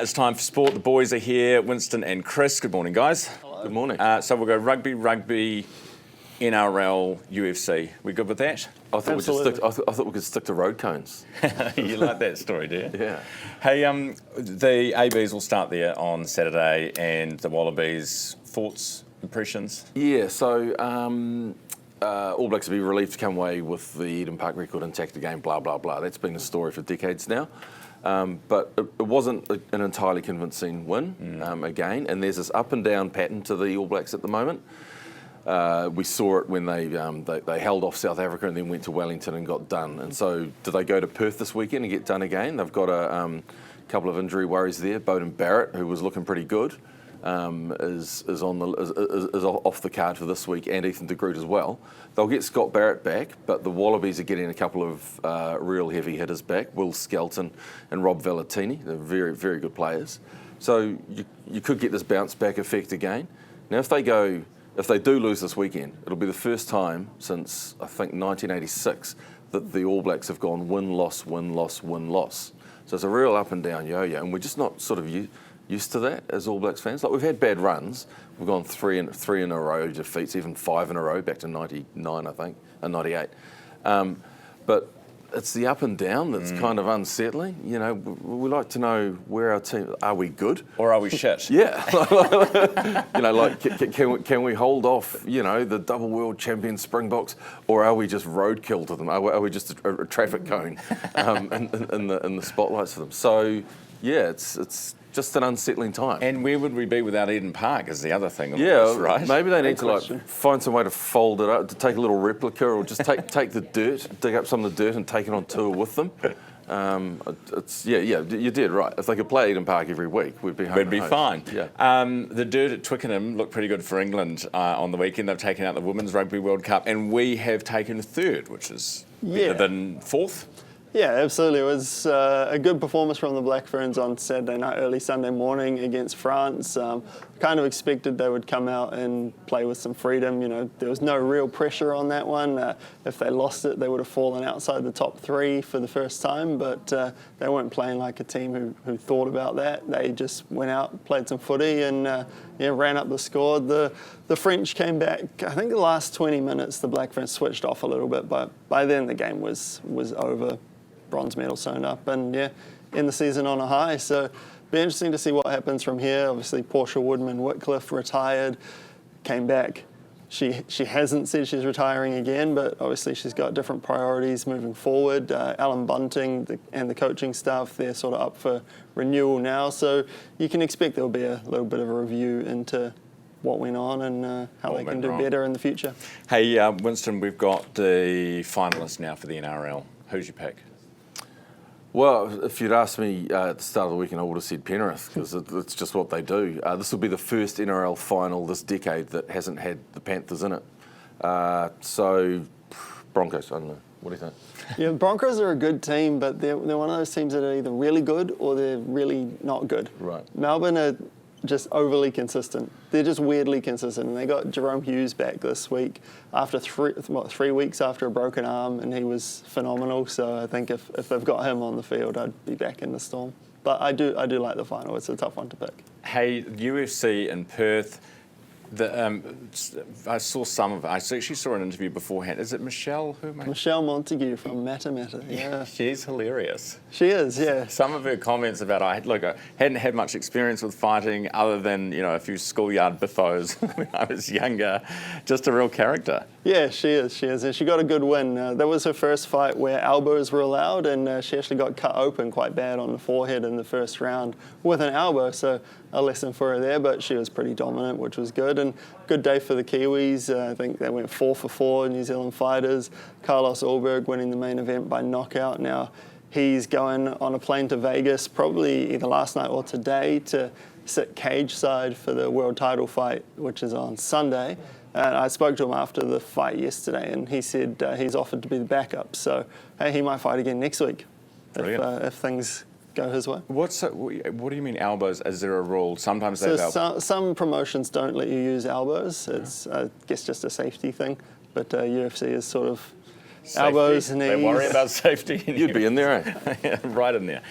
It's time for sport. The boys are here, Winston and Chris. Good morning, guys. Hello. Good morning. So we'll go rugby, NRL, UFC. We good with that? I thought we could stick to road cones. You like that story, do you? Yeah. Hey, the ABs will start there on Saturday, and the Wallabies. Thoughts, impressions? Yeah. So All Blacks will be relieved to come away with the Eden Park record intact again. Blah blah blah. That's been a story for decades now. But it wasn't an entirely convincing win again, and there's this up and down pattern to the All Blacks at the moment. We saw it when they held off South Africa and then went to Wellington and got done. And so, do they go to Perth this weekend and get done again? They've got a couple of injury worries there. Beauden Barrett, who was looking pretty good, is off the card for this week, and Ethan de Groot as well. They'll get Scott Barrett back, but the Wallabies are getting a couple of real heavy hitters back, Will Skelton and Rob Valentini. They're very, very good players. So you could get this bounce back effect again. Now, if they do lose this weekend, it'll be the first time since, I think, 1986 that the All Blacks have gone win-loss, win-loss, win-loss. So it's a real up and down yo-yo, and we're just not sort of used to that as All Blacks fans. Like, we've had bad runs. We've gone three in a row defeats, even 5 in a row, back to 99, I think, and 98. But it's the up and down that's kind of unsettling. You know, we like to know where our team, are we good? Or are we shit? Yeah. You know, like, can we hold off, you know, the double world champion Springboks, or are we just roadkill to them? Are we just a traffic cone in the spotlights for them? So, yeah, it's just an unsettling time. And where would we be without Eden Park is the other thing, right? Maybe they need to find some way to fold it up, to take a little replica, or just take the dirt, dig up some of the dirt and take it on tour with them. You did right. If they could play Eden Park every week, we'd be home. We'd be fine. Yeah. The dirt at Twickenham looked pretty good for England on the weekend. They've taken out the Women's Rugby World Cup, and we have taken third, which is better than fourth. Yeah, absolutely. It was a good performance from the Black Ferns on Saturday night, early Sunday morning against France. Kind of expected they would come out and play with some freedom. You know, there was no real pressure on that one. If they lost it, they would have fallen outside the top 3 for the first time, but they weren't playing like a team who thought about that. They just went out, played some footy, and ran up the score. The French came back. I think the last 20 minutes, the Black Ferns switched off a little bit, but by then the game was over. Bronze medal sewn up, and in the season on a high. So be interesting to see what happens from here. Obviously, Portia Woodman-Whitcliffe retired, came back. She hasn't said she's retiring again, but obviously she's got different priorities moving forward. Alan Bunting and the coaching staff, they're sort of up for renewal now. So you can expect there'll be a little bit of a review into what went on and how they can do better in the future. Hey, Winston, we've got the finalists now for the NRL. Who's your pick? Well, if you'd asked me at the start of the weekend, I would have said Penrith, because it's just what they do. This will be the first NRL final this decade that hasn't had the Panthers in it. So, Broncos, I don't know. What do you think? Yeah, Broncos are a good team, but they're one of those teams that are either really good or they're really not good. Right. Melbourne are just overly consistent. They're just weirdly consistent. And they got Jerome Hughes back this week after 3 weeks after a broken arm, and he was phenomenal. So I think if they've got him on the field, I'd be back in the Storm. But I do like the final. It's a tough one to pick. Hey, UFC in Perth. I saw some of it. I actually saw an interview beforehand. Is it Michelle? Michelle Montague from Matamata. Yeah, she's hilarious. She is. Yeah. Some of her comments about I hadn't had much experience with fighting other than a few schoolyard biffos when I was younger. Just a real character. Yeah, she is. And she got a good win. That was her first fight where elbows were allowed, and she actually got cut open quite bad on the forehead in the first round with an elbow. So a lesson for her there, but she was pretty dominant, which was good. And good day for the Kiwis. I think they went 4 for 4 New Zealand fighters. Carlos Ulberg winning the main event by knockout. Now he's going on a plane to Vegas, probably either last night or today, to sit cage side for the world title fight, which is on Sunday. And I spoke to him after the fight yesterday, and he said he's offered to be the backup. So hey, he might fight again next week if things go his way. What do you mean elbows? Is there a rule? Sometimes they some promotions don't let you use elbows. It's I guess just a safety thing, but UFC is sort of safety. Elbows, knees. They worry about safety. You'd be in there, eh? Yeah, right in there.